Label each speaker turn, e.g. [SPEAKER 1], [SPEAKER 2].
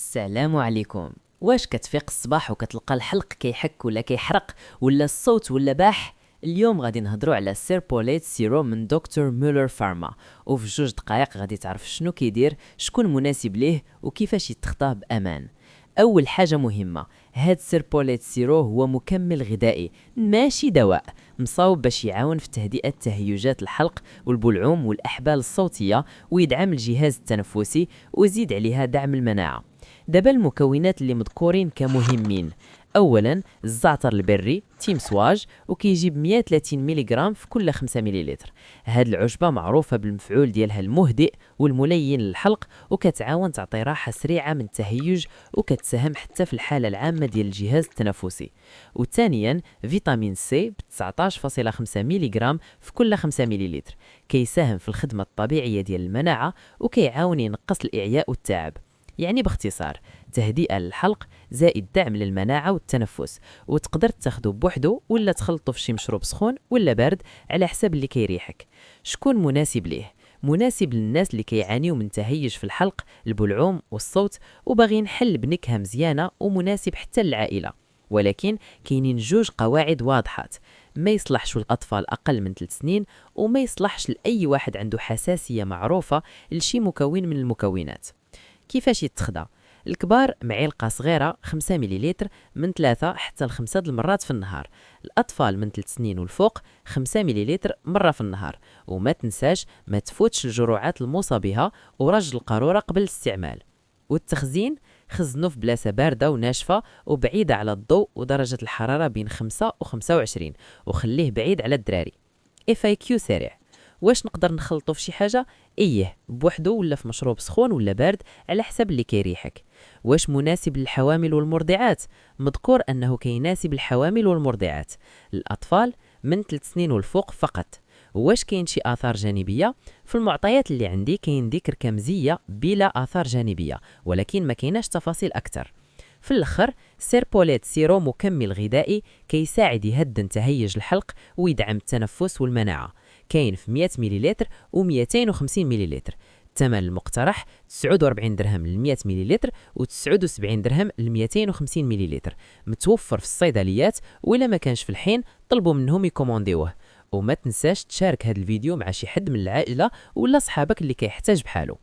[SPEAKER 1] السلام عليكم. واش كتفيق الصباح وكتلقى الحلق كيحك ولا كيحرق ولا الصوت ولا باح؟ اليوم غادي نهضروا على سيربوليت سيروم من دكتور مولر فارما، وفي 2 دقائق غادي تعرف شنو كيدير، شكون مناسب ليه وكيفاش يتخطاه بامان. اول حاجه مهمه، هاد سيربوليت سيرو هو مكمل غذائي ماشي دواء، مصاوب باش يعاون في تهدئه تهيجات الحلق والبلعوم والاحبال الصوتيه ويدعم الجهاز التنفسي ويزيد عليها دعم المناعه. دابا المكونات اللي مذكورين كمهمين: اولا الزعتر البري تيم سواج، وكيجيب 130 ملغ في كل 5 مليلتر. هاد العشبه معروفه بالمفعول ديالها المهدئ والملين للحلق، وكتعاون تعطي راحه سريعه من التهيج، وكتساهم حتى في الحاله العامه ديال الجهاز التنفسي. وثانيا فيتامين سي ب 19.5 ملغ في كل 5 مليلتر، كيساهم في الخدمه الطبيعيه ديال المناعه وكيعاون ينقص الاعياء والتعب. يعني باختصار، تهدئة للحلق زائد دعم للمناعة والتنفس، وتقدر تاخدو بوحدو ولا تخلطو في شي مشروب سخون ولا بارد على حسب اللي كيريحك. شكون مناسب ليه؟ مناسب للناس اللي كيعانيو من تهيج في الحلق، البلعوم والصوت، وباغيين حل بنكهة مزيانة، ومناسب حتى للعائلة. ولكن كاينين 2 قواعد واضحات: ما يصلحش للأطفال أقل من 3 سنين، وما يصلحش لأي واحد عنده حساسية معروفة لشي مكون من المكونات. كيفاش يتخدى؟ الكبار معلقة صغيرة 5 مليلتر من 3 حتى ل 5 المرات في النهار. الأطفال من 3 سنين والفوق 5 مليلتر مرة في النهار. وما تنساش ما تفوتش الجرعات الموصى بها، ورج القارورة قبل الاستعمال. والتخزين: خزنه في بلاصة باردة وناشفة وبعيدة على الضوء ودرجة الحرارة بين 5 و 25، وخليه بعيد على الدراري. اف اي كيو سريع: واش نقدر نخلطو في شي حاجه؟ ايه، بوحدو ولا في مشروب سخون ولا بارد على حسب اللي كيريحك. واش مناسب للحوامل والمرضعات؟ مذكور انه كيناسب الحوامل والمرضعات. الاطفال من 3 سنين والفوق فقط. واش كاين شي اثار جانبيه؟ في المعطيات اللي عندي كاين ذكر كمزيه بلا اثار جانبيه، ولكن ما كايناش تفاصيل اكثر. في الاخر، سيربوليت سيرو مكمل غذائي كيساعد يهدن تهيج الحلق ويدعم التنفس والمناعه. كاين في 100 مليلتر و250 مليلتر. الثمن المقترح 49 درهم ل 100 مليلتر و79 درهم ل 250 مليلتر. متوفر في الصيدليات، ولا ما كانش في الحين طلبوا منهم يكومونديوه. وما تنساش تشارك هذا الفيديو مع شي حد من العائله ولا صحابك اللي كيحتاج بحاله.